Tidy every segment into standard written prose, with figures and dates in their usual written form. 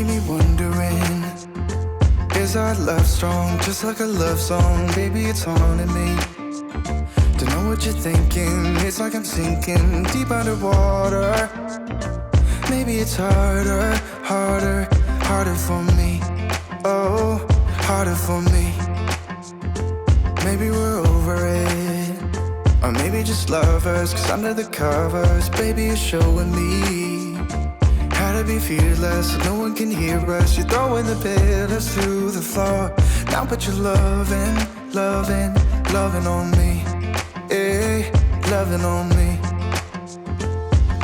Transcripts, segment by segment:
keep me wondering, is our love strong, just like a love song? Baby, it's haunting me. Don't know what you're thinking, it's like I'm sinking deep underwater. Maybe it's harder, harder, harder for me. Oh, harder for me. Maybe we're over it, or maybe just lovers, cause under the covers, baby, you're showing me how to be fearless so no one can hear us. You're throwing the pillars through the floor. Now put your loving, loving, loving on me. Eh, loving on me.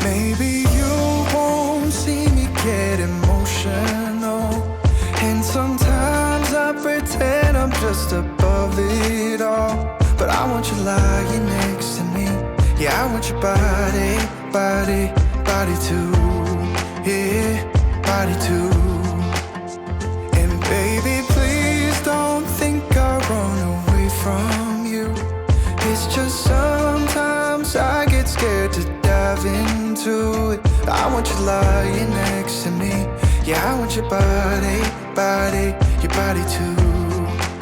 Maybe you won't see me get emotional, and sometimes I pretend I'm just above it all. But I want you lying next to me. Yeah, I want your body, body, body too. Yeah, body too. And baby, please don't think I run away from you. It's just sometimes I get scared to dive into it. I want you lying next to me. Yeah, I want your body, body, your body too.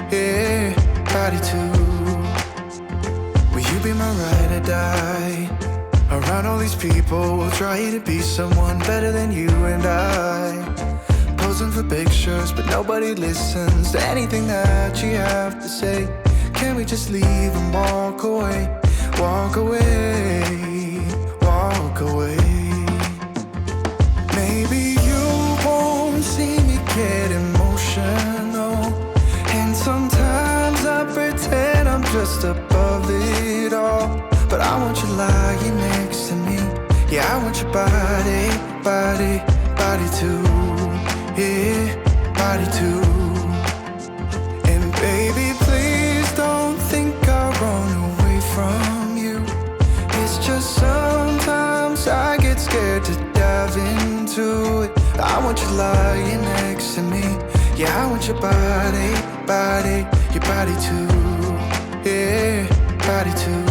Yeah, body too. Will you be my ride or die? Around all these people, we'll try to be someone better than you and I. Posing for pictures, but nobody listens to anything that you have to say. Can we just leave and walk away? Walk away, walk away. Maybe you won't see me get emotional, and sometimes I pretend I'm just above it all. But I want you lying next to me. Yeah, I want your body, body, body too. Yeah, body too. And baby, please don't think I run away from you. It's just sometimes I get scared to dive into it. I want you lying next to me. Yeah, I want your body, body, your body too. Yeah, body too.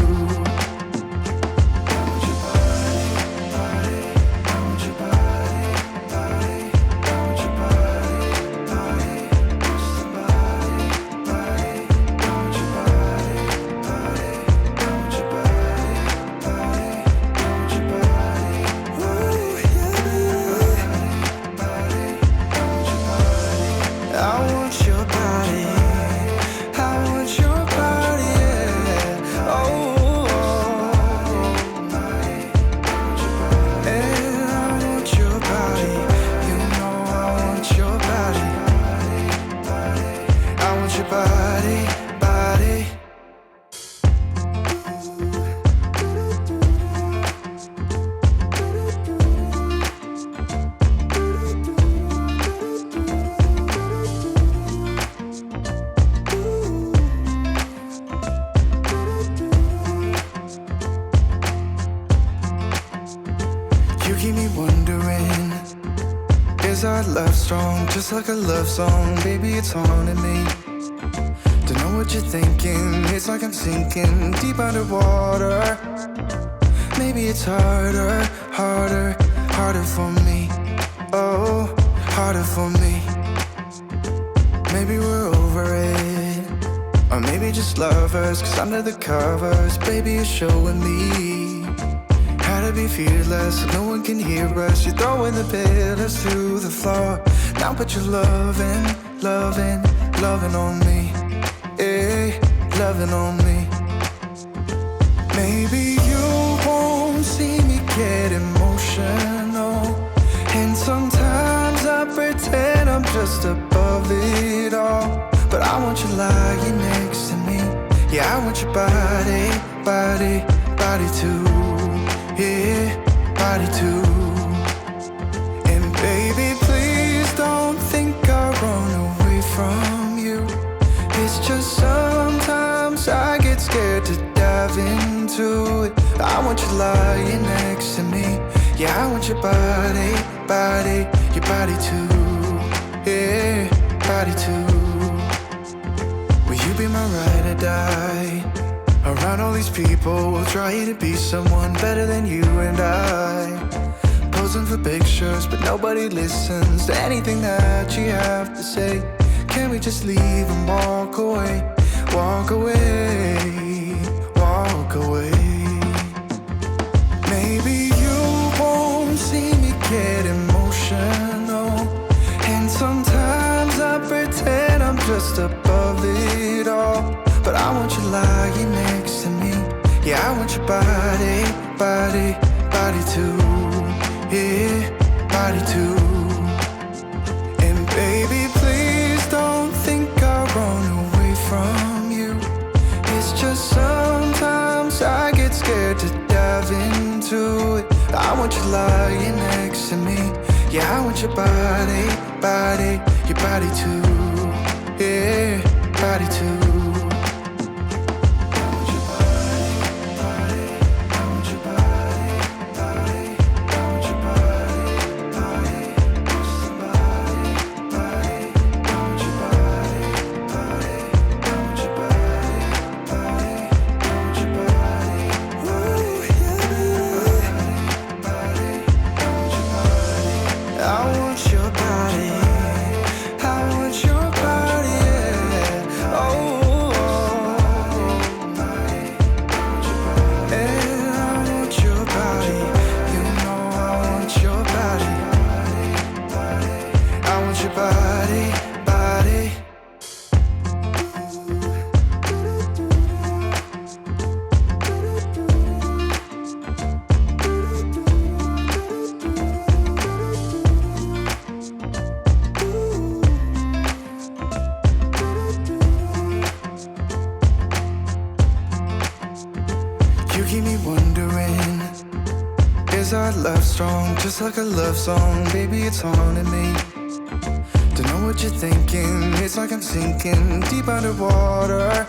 You keep me wondering, is our love strong, just like a love song? Baby, it's haunting me. Don't know what you're thinking, it's like I'm sinking deep underwater. Maybe it's harder, harder, harder for me. Oh, harder for me. Maybe we're over it, or maybe just lovers, cause under the covers, baby, you're showing me how to be fearless so no one can hear us. You're throwing the pillars through the floor. Now put your loving, loving, loving on me. Eh, loving on me. Maybe you won't see me get emotional, and sometimes I pretend I'm just above it all. But I want you lying next to me. Yeah, I want your body, body, body too. Yeah, body too. And baby, please don't think I run away from you. It's just sometimes I get scared to dive into it. I want you lying next to me. Yeah, I want your body, body, your body too. Yeah, body too. Will you be my ride or die? Around all these people, we'll try to be someone better than you and I. Posing for pictures, but nobody listens to anything that you have to say. Can we just leave and walk away? Walk away, walk away. Maybe you won't see me get emotional, and sometimes I pretend I'm just above it all. But I want you lying next to me. Yeah, I want your body, body, body too. Yeah, body too. And baby, please don't think I'll run away from you. It's just sometimes I get scared to dive into it. I want you lying next to me. Yeah, I want your body, body, your body too. Yeah, body too. You keep me wondering, is our love strong? Just like a love song, baby, it's haunting me. Don't know what you're thinking, it's like I'm sinking deep underwater.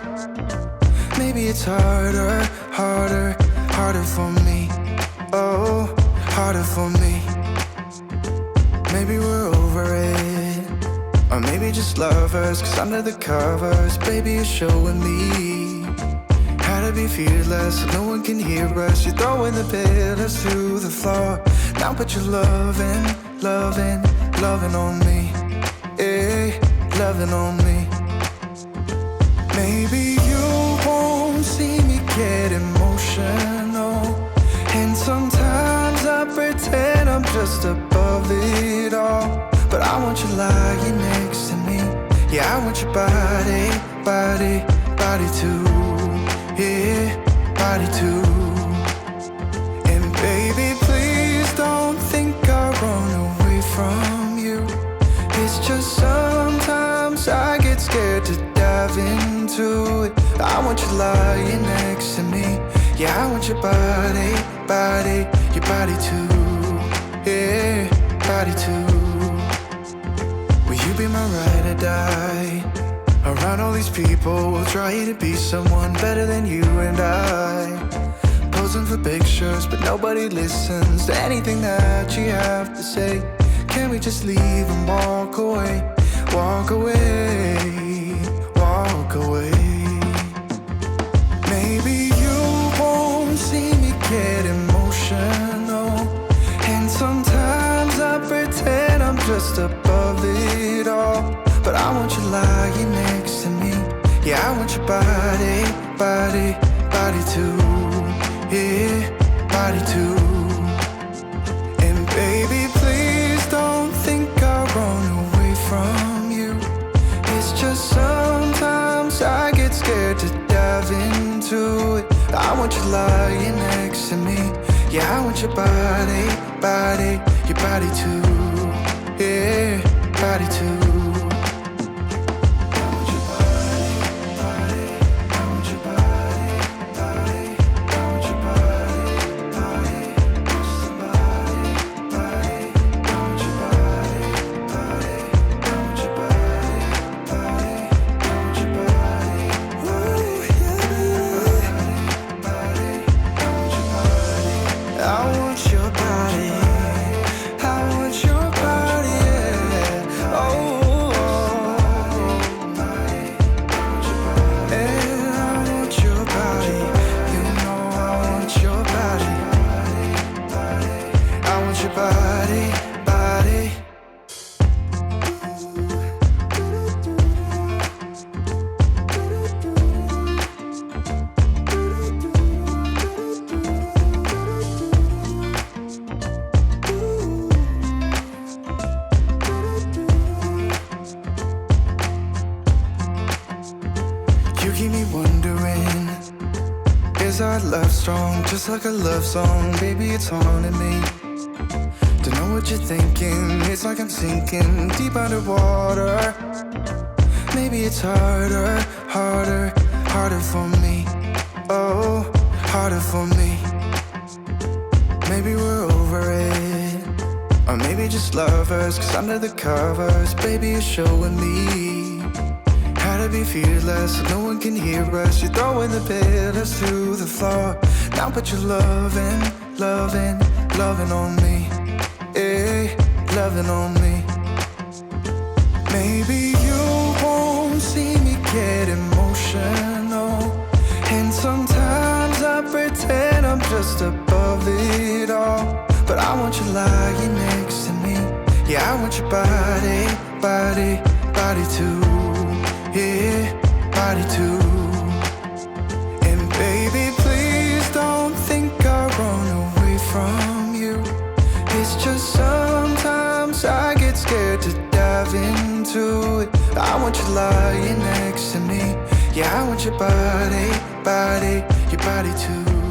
Maybe it's harder, harder, harder for me. Oh, harder for me. Maybe we're over it, or maybe just lovers, 'cause under the covers, baby, you're showing me how to be fearless, so no one can hear us. You're throwing the pillars to the floor. Now put your loving, loving, loving on me. Yeah, loving on me. Maybe you won't see me get emotional, and sometimes I pretend I'm just above it all. But I want you lying next to me. Yeah, I want your body, body, body too. Yeah, body too. And baby, please don't think I'll run away from you. It's just sometimes I get scared to dive into it. I want you lying next to me. Yeah, I want your body, body, your body too. Yeah, body too. Will you be my ride or die? Around all these people, we'll try to be someone better than you and I. Posing for pictures, but nobody listens to anything that you have to say. Can we just leave and walk away? Walk away, walk away. Maybe you won't see me get emotional, and sometimes I pretend I'm just above it all. But I want you lying next to me. Yeah, I want your body, body, body too. Yeah, body too. And baby, please don't think I'll run away from you. It's just sometimes I get scared to dive into it. I want you lying next to me. Yeah, I want your body, body, your body too. Yeah, body too. Bye. strong, just like a love song. Baby, it's haunting me. Don't know what you're thinking. It's like I'm sinking deep underwater. Maybe it's harder, harder, harder for me. Oh, harder for me. Maybe we're over it, or maybe just lovers. Cause under the covers, baby, you're showing me how to be fearless so no one can hear us. You're throwing the pillars through the floor. Now put your loving, loving, loving on me. Eh, loving on me. Maybe you won't see me get emotional, and sometimes I pretend I'm just above it all. But I want you lying next to me. Yeah, I want your body, body, body too. Yeah, body too. And baby, please don't think I run away from you. It's just sometimes I get scared to dive into it. I want you lying next to me. Yeah, I want your body, body, your body too.